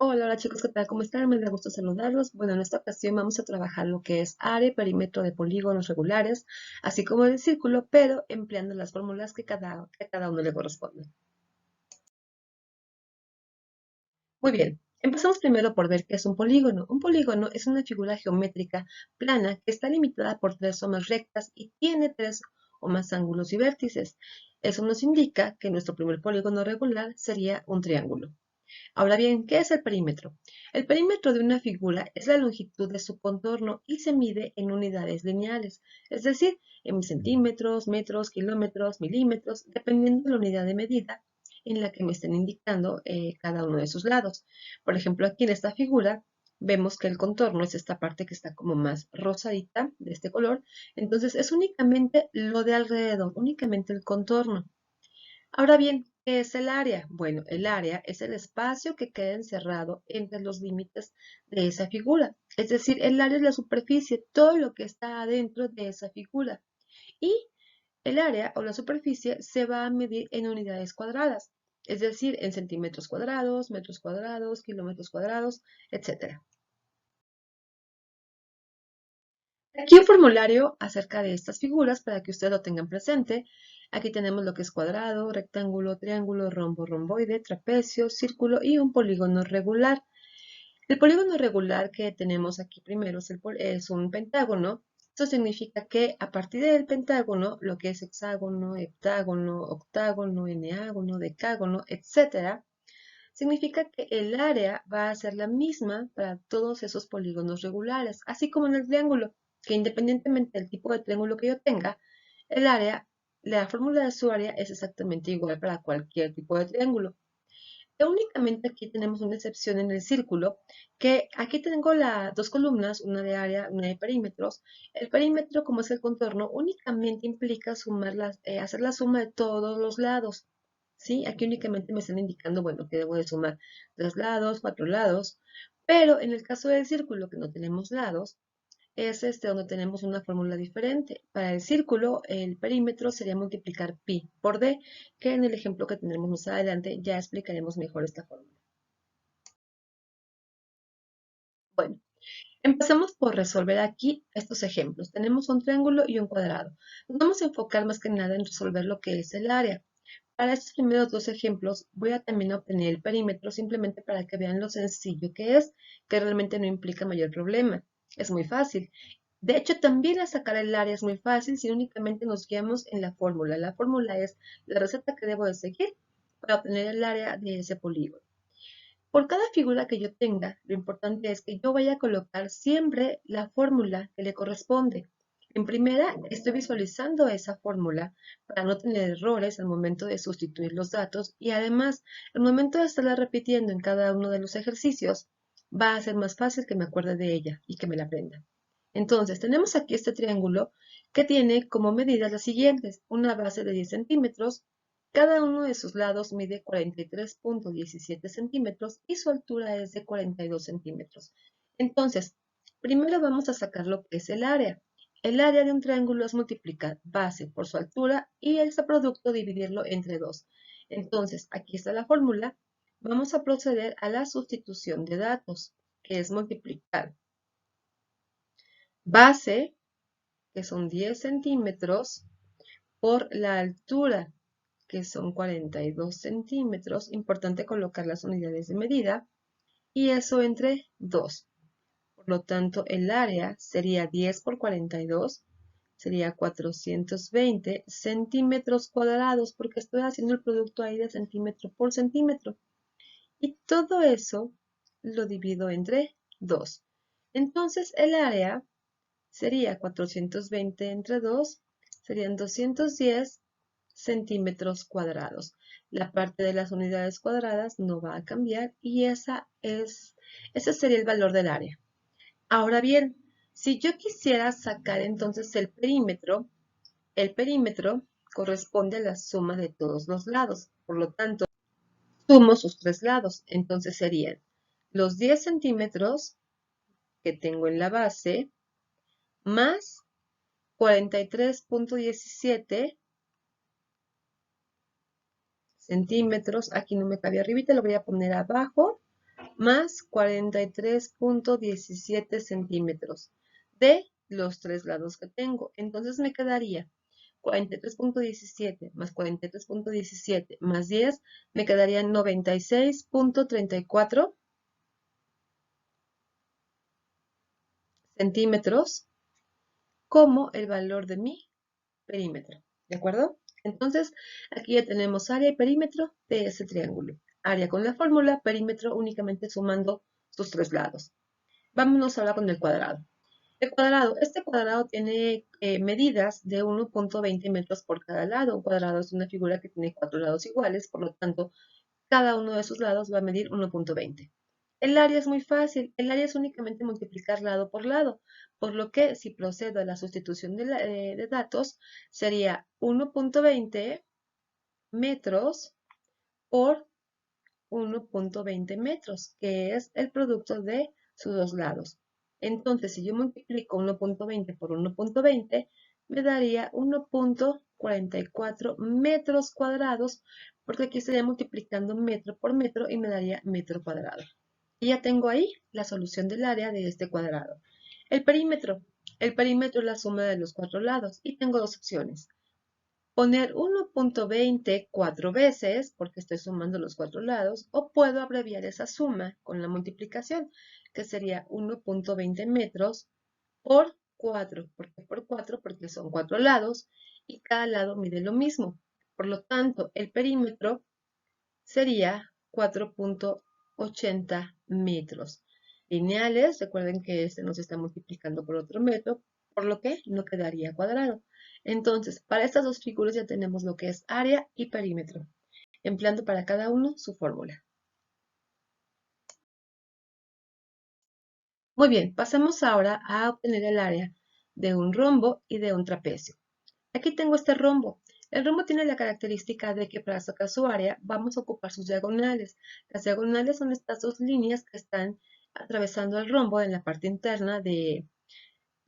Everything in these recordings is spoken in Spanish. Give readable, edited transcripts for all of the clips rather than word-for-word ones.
Hola chicos, ¿qué tal? ¿Cómo están? Me da gusto saludarlos. Bueno, en esta ocasión vamos a trabajar lo que es área y perímetro de polígonos regulares, así como el círculo, pero empleando las fórmulas que cada uno le corresponde. Muy bien, empezamos primero por ver qué es un polígono. Un polígono es una figura geométrica plana que está limitada por tres o más rectas y tiene tres o más ángulos y vértices. Eso nos indica que nuestro primer polígono regular sería un triángulo. Ahora bien, ¿qué es el perímetro? El perímetro de una figura es la longitud de su contorno y se mide en unidades lineales, es decir, en centímetros, metros, kilómetros, milímetros, dependiendo de la unidad de medida en la que me estén indicando cada uno de sus lados. Por ejemplo, aquí en esta figura vemos que el contorno es esta parte que está como más rosadita de este color, entonces es únicamente lo de alrededor, únicamente el contorno. Ahora bien, ¿qué es el área? Bueno, el área es el espacio que queda encerrado entre los límites de esa figura. Es decir, el área es la superficie, todo lo que está adentro de esa figura. Y el área o la superficie se va a medir en unidades cuadradas, es decir, en centímetros cuadrados, metros cuadrados, kilómetros cuadrados, etc. Aquí un formulario acerca de estas figuras para que ustedes lo tengan presente. Aquí tenemos lo que es cuadrado, rectángulo, triángulo, rombo, romboide, trapecio, círculo y un polígono regular. El polígono regular que tenemos aquí primero es un pentágono. Esto significa que a partir del pentágono, lo que es hexágono, heptágono, octágono, eneágono, decágono, etcétera, significa que el área va a ser la misma para todos esos polígonos regulares, así como en el triángulo, que independientemente del tipo de triángulo que yo tenga, el área, la fórmula de su área es exactamente igual para cualquier tipo de triángulo. Y únicamente aquí tenemos una excepción en el círculo, que aquí tengo las dos columnas, una de área, una de perímetros. El perímetro, como es el contorno, únicamente implica hacer la suma de todos los lados. ¿Sí? Aquí únicamente me están indicando, bueno, que debo de sumar 3 lados, 4 lados, pero en el caso del círculo, que no tenemos lados, es donde tenemos una fórmula diferente. Para el círculo, el perímetro sería multiplicar pi por d, que en el ejemplo que tendremos más adelante ya explicaremos mejor esta fórmula. Bueno, empecemos por resolver aquí estos ejemplos. Tenemos un triángulo y un cuadrado. Nos vamos a enfocar más que nada en resolver lo que es el área. Para estos primeros dos ejemplos voy a también obtener el perímetro simplemente para que vean lo sencillo que es, que realmente no implica mayor problema. Es muy fácil. De hecho, también a sacar el área es muy fácil si únicamente nos guiamos en la fórmula. La fórmula es la receta que debo de seguir para obtener el área de ese polígono. Por cada figura que yo tenga, lo importante es que yo vaya a colocar siempre la fórmula que le corresponde. En primera, estoy visualizando esa fórmula para no tener errores al momento de sustituir los datos y además, al momento de estarla repitiendo en cada uno de los ejercicios, va a ser más fácil que me acuerde de ella y que me la aprenda. Entonces, tenemos aquí este triángulo que tiene como medidas las siguientes: una base de 10 centímetros, cada uno de sus lados mide 43,17 centímetros y su altura es de 42 centímetros. Entonces, primero vamos a sacar lo que es el área. El área de un triángulo es multiplicar base por su altura y ese producto dividirlo entre 2. Entonces, aquí está la fórmula. Vamos a proceder a la sustitución de datos, que es multiplicar base, que son 10 centímetros, por la altura, que son 42 centímetros. Importante colocar las unidades de medida. Y eso entre 2. Por lo tanto, el área sería 10 por 42, sería 420 centímetros cuadrados, porque estoy haciendo el producto ahí de centímetro por centímetro. Y todo eso lo divido entre 2. Entonces, el área sería 420 entre 2, serían 210 centímetros cuadrados. La parte de las unidades cuadradas no va a cambiar y ese sería el valor del área. Ahora bien, si yo quisiera sacar entonces el perímetro corresponde a la suma de todos los lados. Por lo tanto, sumo sus tres lados. Entonces serían los 10 centímetros que tengo en la base más 43,17 centímetros. Aquí no me cabe arribita, lo voy a poner abajo, más 43.17 centímetros de los tres lados que tengo. Entonces me quedaría 43.17 más 43.17 más 10, me quedarían 96.34 centímetros como el valor de mi perímetro. ¿De acuerdo? Entonces, aquí ya tenemos área y perímetro de ese triángulo. Área con la fórmula, perímetro únicamente sumando sus tres lados. Vámonos ahora con el cuadrado. El cuadrado, este cuadrado tiene medidas de 1.20 metros por cada lado. Un cuadrado es una figura que tiene cuatro lados iguales, por lo tanto, cada uno de sus lados va a medir 1.20. El área es muy fácil, el área es únicamente multiplicar lado por lado, por lo que si procedo a la sustitución de datos, sería 1.20 metros por 1.20 metros, que es el producto de sus dos lados. Entonces, si yo multiplico 1.20 por 1.20, me daría 1.44 metros cuadrados, porque aquí estaría multiplicando metro por metro y me daría metro cuadrado. Y ya tengo ahí la solución del área de este cuadrado. El perímetro. El perímetro es la suma de los cuatro lados y tengo dos opciones. Poner 1.20 cuatro veces, porque estoy sumando los cuatro lados, o puedo abreviar esa suma con la multiplicación, que sería 1.20 metros por 4. ¿Por qué por 4? Porque son cuatro lados y cada lado mide lo mismo. Por lo tanto, el perímetro sería 4.80 metros lineales. Recuerden que este nos está multiplicando por otro metro, por lo que no quedaría cuadrado. Entonces, para estas dos figuras ya tenemos lo que es área y perímetro, empleando para cada uno su fórmula. Muy bien, pasamos ahora a obtener el área de un rombo y de un trapecio. Aquí tengo este rombo. El rombo tiene la característica de que para sacar su área vamos a ocupar sus diagonales. Las diagonales son estas dos líneas que están atravesando el rombo en la parte interna de,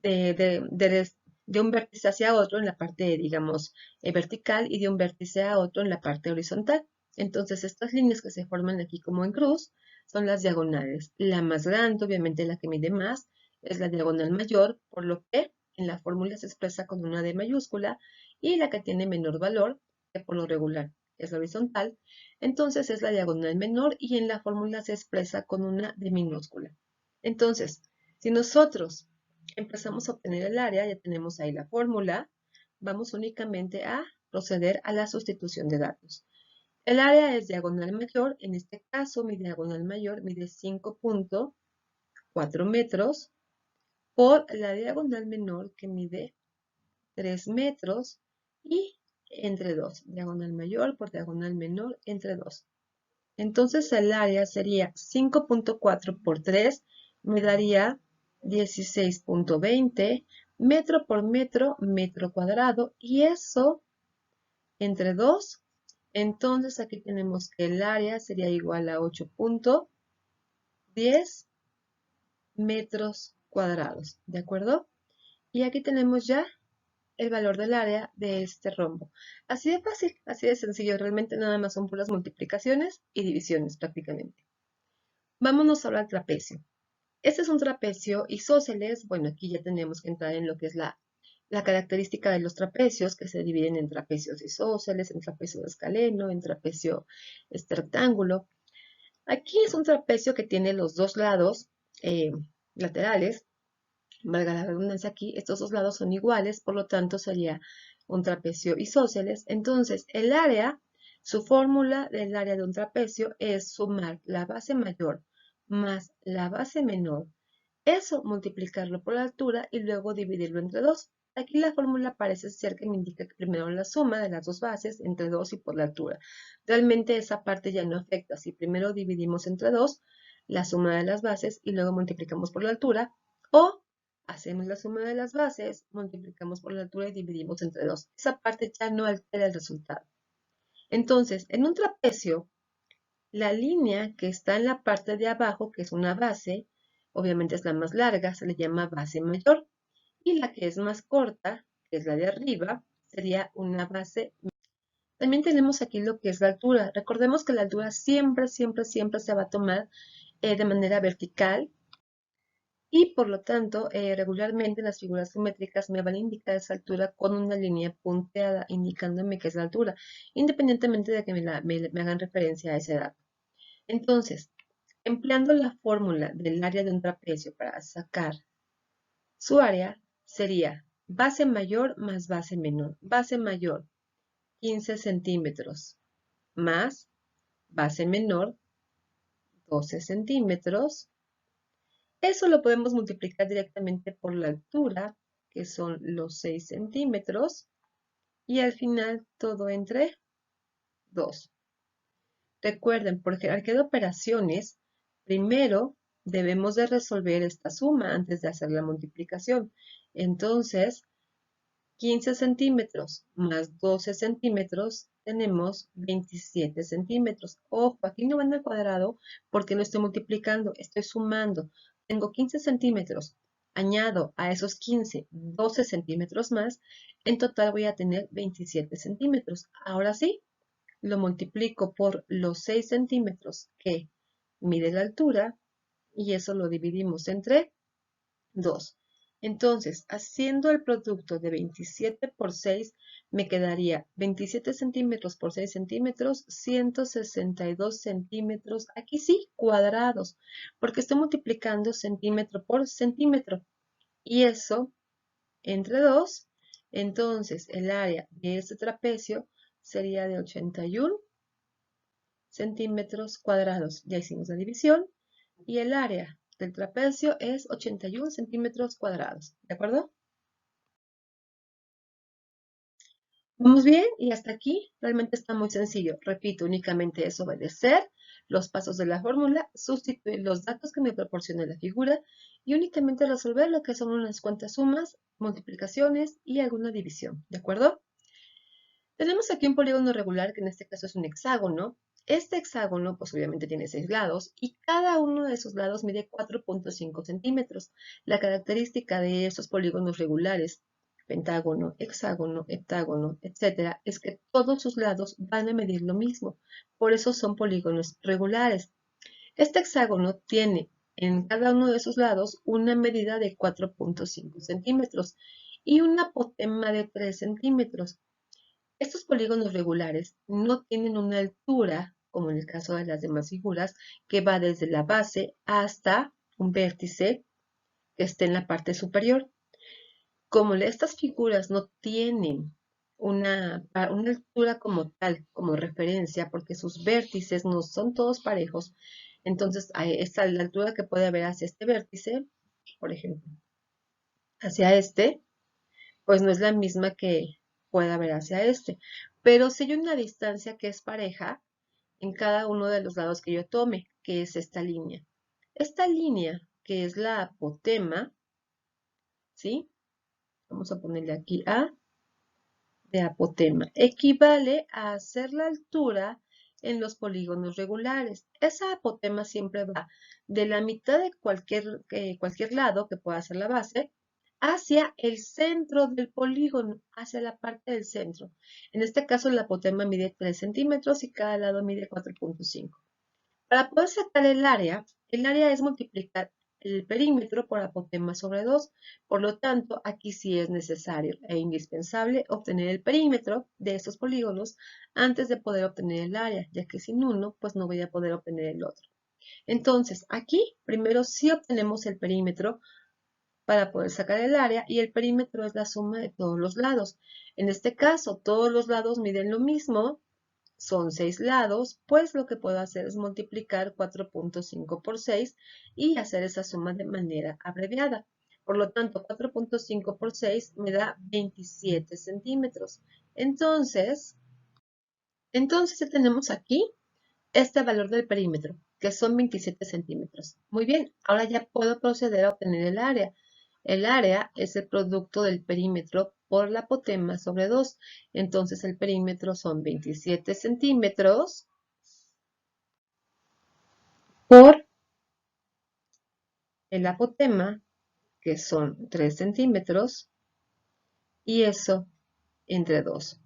de- de- de un vértice hacia otro en la parte, digamos, vertical y de un vértice a otro en la parte horizontal. Entonces, estas líneas que se forman aquí como en cruz son las diagonales. La más grande, obviamente la que mide más, es la diagonal mayor, por lo que en la fórmula se expresa con una D mayúscula, y la que tiene menor valor, que por lo regular es la horizontal, entonces es la diagonal menor y en la fórmula se expresa con una D minúscula. Entonces, si nosotros empezamos a obtener el área, ya tenemos ahí la fórmula, vamos únicamente a proceder a la sustitución de datos. El área es diagonal mayor, en este caso mi diagonal mayor mide 5.4 metros por la diagonal menor que mide 3 metros y entre 2, diagonal mayor por diagonal menor entre 2. Entonces el área sería 5.4 por 3, me daría 16.20 metro por metro, metro cuadrado, y eso entre 2. Entonces aquí tenemos que el área sería igual a 8.10 metros cuadrados, ¿de acuerdo? Y aquí tenemos ya el valor del área de este rombo. Así de fácil, así de sencillo, realmente nada más son puras multiplicaciones y divisiones prácticamente. Vámonos ahora al trapecio. Este es un trapecio isósceles. Bueno, aquí ya tenemos que entrar en lo que es la característica de los trapecios, que se dividen en trapecios isósceles, en trapecio escaleno, en trapecio rectángulo. Aquí es un trapecio que tiene los dos lados eh, laterales, valga la redundancia aquí, estos dos lados son iguales, por lo tanto sería un trapecio isósceles. Entonces, el área, su fórmula del área de un trapecio es sumar la base mayor más la base menor, eso multiplicarlo por la altura y luego dividirlo entre 2. Aquí la fórmula parece ser que me indica que primero la suma de las dos bases entre 2 y por la altura. Realmente esa parte ya no afecta. Si primero dividimos entre 2 la suma de las bases y luego multiplicamos por la altura, o hacemos la suma de las bases, multiplicamos por la altura y dividimos entre 2. Esa parte ya no altera el resultado. Entonces, en un trapecio, la línea que está en la parte de abajo, que es una base, obviamente es la más larga, se le llama base mayor. Y la que es más corta, que es la de arriba, sería una base. También tenemos aquí lo que es la altura. Recordemos que la altura siempre, siempre, siempre se va a tomar de manera vertical y por lo tanto regularmente las figuras geométricas me van a indicar esa altura con una línea punteada indicándome que es la altura, independientemente de que me hagan referencia a esa edad. Entonces, empleando la fórmula del área de un trapecio para sacar su área, sería base mayor más base menor. Base mayor, 15 centímetros, más base menor, 12 centímetros. Eso lo podemos multiplicar directamente por la altura, que son los 6 centímetros, y al final todo entre 2. Recuerden, por jerarquía de operaciones, primero debemos de resolver esta suma antes de hacer la multiplicación. Entonces, 15 centímetros más 12 centímetros, tenemos 27 centímetros. Ojo, aquí no van al cuadrado porque no estoy multiplicando, estoy sumando. Tengo 15 centímetros, añado a esos 15, 12 centímetros más, en total voy a tener 27 centímetros. Ahora sí, lo multiplico por los 6 centímetros que mide la altura y eso lo dividimos entre 2. Entonces, haciendo el producto de 27 por 6, me quedaría 27 centímetros por 6 centímetros, 162 centímetros, aquí sí, cuadrados, porque estoy multiplicando centímetro por centímetro. Y eso entre 2, entonces el área de este trapecio sería de 81 centímetros cuadrados. Ya hicimos la división y el área del trapecio es 81 centímetros cuadrados. ¿De acuerdo? Vamos bien y hasta aquí realmente está muy sencillo. Repito, únicamente es obedecer los pasos de la fórmula, sustituir los datos que me proporciona la figura y únicamente resolver lo que son unas cuantas sumas, multiplicaciones y alguna división. ¿De acuerdo? Tenemos aquí un polígono regular, que en este caso es un hexágono. Este hexágono, pues obviamente tiene 6 lados y cada uno de esos lados mide 4.5 centímetros. La característica de estos polígonos regulares, pentágono, hexágono, heptágono, etcétera, es que todos sus lados van a medir lo mismo. Por eso son polígonos regulares. Este hexágono tiene en cada uno de sus lados una medida de 4.5 centímetros y una apotema de 3 centímetros. Estos polígonos regulares no tienen una altura, como en el caso de las demás figuras, que va desde la base hasta un vértice que esté en la parte superior. Como estas figuras no tienen una altura como tal, como referencia, porque sus vértices no son todos parejos, entonces la altura que puede haber hacia este vértice, por ejemplo, hacia este, pues no es la misma que pueda haber hacia este. Pero si hay una distancia que es pareja en cada uno de los lados que yo tome, que es esta línea. Esta línea, que es la apotema, ¿sí? Vamos a ponerle aquí A de apotema. Equivale a hacer la altura en los polígonos regulares. Esa apotema siempre va de la mitad de cualquier lado que pueda ser la base hacia el centro del polígono, hacia la parte del centro. En este caso la apotema mide 3 centímetros y cada lado mide 4.5. Para poder sacar el área es multiplicar el perímetro por apotema sobre 2. Por lo tanto, aquí sí es necesario e indispensable obtener el perímetro de estos polígonos antes de poder obtener el área, ya que sin uno, pues no voy a poder obtener el otro. Entonces, aquí primero sí obtenemos el perímetro para poder sacar el área y el perímetro es la suma de todos los lados. En este caso, todos los lados miden lo mismo, son 6 lados, pues lo que puedo hacer es multiplicar 4.5 por 6 y hacer esa suma de manera abreviada. Por lo tanto, 4.5 por 6 me da 27 centímetros. Entonces ya tenemos aquí este valor del perímetro, que son 27 centímetros. Muy bien, ahora ya puedo proceder a obtener el área. El área es el producto del perímetro por la apotema sobre 2. Entonces el perímetro son 27 centímetros por el apotema, que son 3 centímetros, y eso entre 2.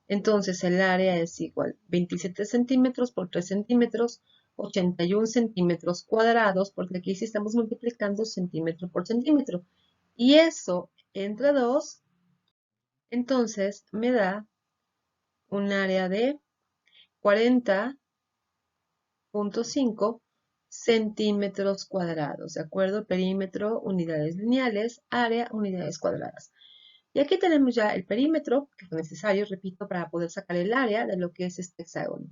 Entonces el área es igual 27 centímetros por 3 centímetros 81 centímetros cuadrados, porque aquí sí estamos multiplicando centímetro por centímetro. Y eso entre 2, entonces me da un área de 40,5 centímetros cuadrados, ¿de acuerdo? Perímetro, unidades lineales, área, unidades cuadradas. Y aquí tenemos ya el perímetro que es necesario, repito, para poder sacar el área de lo que es este hexágono.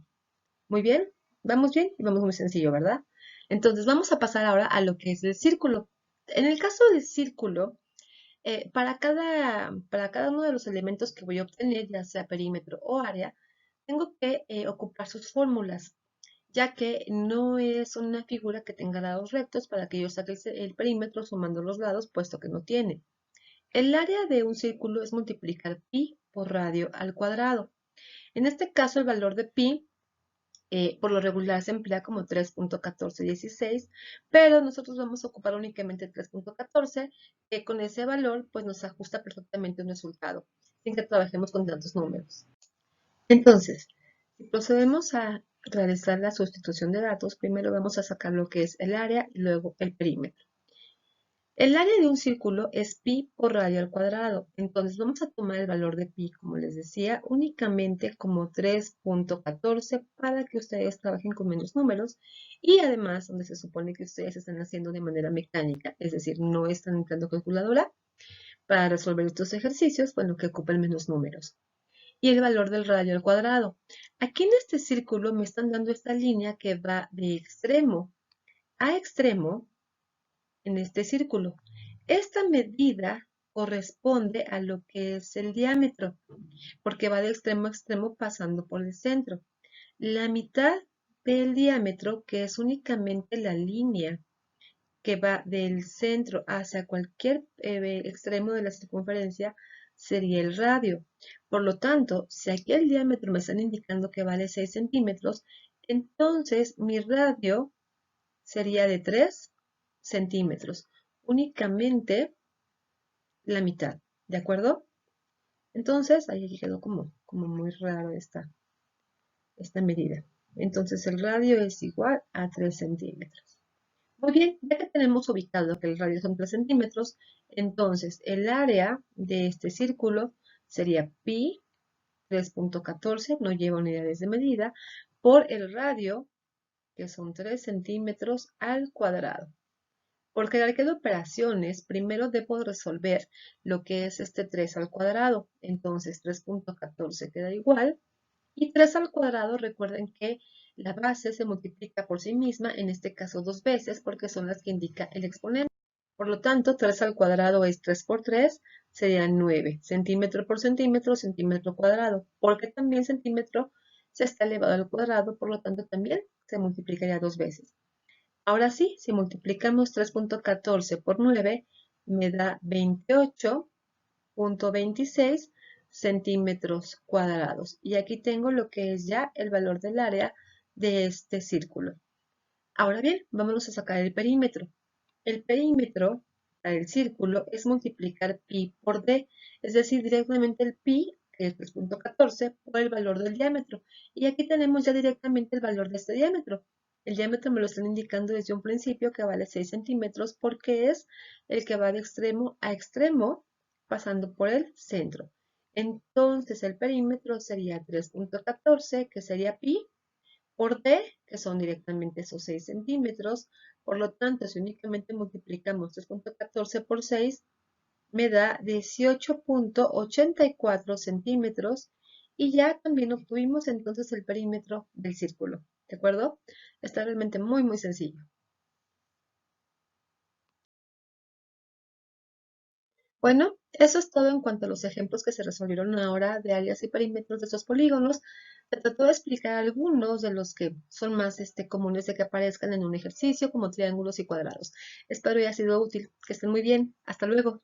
Muy bien, vamos bien y vamos muy sencillo, ¿verdad? Entonces vamos a pasar ahora a lo que es el círculo. En el caso del círculo, para cada uno de los elementos que voy a obtener, ya sea perímetro o área, tengo que ocupar sus fórmulas, ya que no es una figura que tenga lados rectos para que yo saque el perímetro sumando los lados, puesto que no tiene. El área de un círculo es multiplicar pi por radio al cuadrado. En este caso, el valor de pi por lo regular se emplea como 3,1416, pero nosotros vamos a ocupar únicamente 3,14, que con ese valor pues nos ajusta perfectamente un resultado, sin que trabajemos con tantos números. Entonces, si procedemos a realizar la sustitución de datos, primero vamos a sacar lo que es el área y luego el perímetro. El área de un círculo es pi por radio al cuadrado. Entonces vamos a tomar el valor de pi, como les decía, únicamente como 3,14 para que ustedes trabajen con menos números y además donde se supone que ustedes están haciendo de manera mecánica, es decir, no están entrando calculadora para resolver estos ejercicios, bueno, que ocupen menos números. Y el valor del radio al cuadrado. Aquí en este círculo me están dando esta línea que va de extremo a extremo en este círculo. Esta medida corresponde a lo que es el diámetro, porque va de extremo a extremo pasando por el centro. La mitad del diámetro, que es únicamente la línea que va del centro hacia cualquier extremo de la circunferencia, sería el radio. Por lo tanto, si aquí el diámetro me están indicando que vale 6 centímetros, entonces mi radio sería de 3 centímetros. Únicamente la mitad, ¿de acuerdo? Entonces, ahí quedó como muy raro esta medida. Entonces, el radio es igual a 3 centímetros. Muy bien, ya que tenemos ubicado que el radio son 3 centímetros, entonces el área de este círculo sería pi 3,14, no lleva unidades de medida, por el radio, que son 3 centímetros al cuadrado. Por jerarquía de operaciones, primero debo resolver lo que es este 3 al cuadrado. Entonces 3,14 queda igual. Y 3 al cuadrado, recuerden que la base se multiplica por sí misma, en este caso 2 veces, porque son las que indica el exponente. Por lo tanto, 3 al cuadrado es 3 por 3, sería 9. Centímetro por centímetro, centímetro cuadrado. Porque también centímetro se está elevado al cuadrado, por lo tanto también se multiplicaría 2 veces. Ahora sí, si multiplicamos 3,14 por 9, me da 28,26 centímetros cuadrados. Y aquí tengo lo que es ya el valor del área de este círculo. Ahora bien, vámonos a sacar el perímetro. El perímetro para el círculo es multiplicar pi por d, es decir, directamente el pi, que es 3,14, por el valor del diámetro. Y aquí tenemos ya directamente el valor de este diámetro. El diámetro me lo están indicando desde un principio que vale 6 centímetros porque es el que va de extremo a extremo pasando por el centro. Entonces el perímetro sería 3,14, que sería pi, por d, que son directamente esos 6 centímetros. Por lo tanto, si únicamente multiplicamos 3,14 por 6, me da 18,84 centímetros y ya también obtuvimos entonces el perímetro del círculo. ¿De acuerdo? Está realmente muy, muy sencillo. Bueno, eso es todo en cuanto a los ejemplos que se resolvieron ahora de áreas y perímetros de estos polígonos. Se trató de explicar algunos de los que son más comunes de que aparezcan en un ejercicio, como triángulos y cuadrados. Espero haya sido útil. Que estén muy bien. Hasta luego.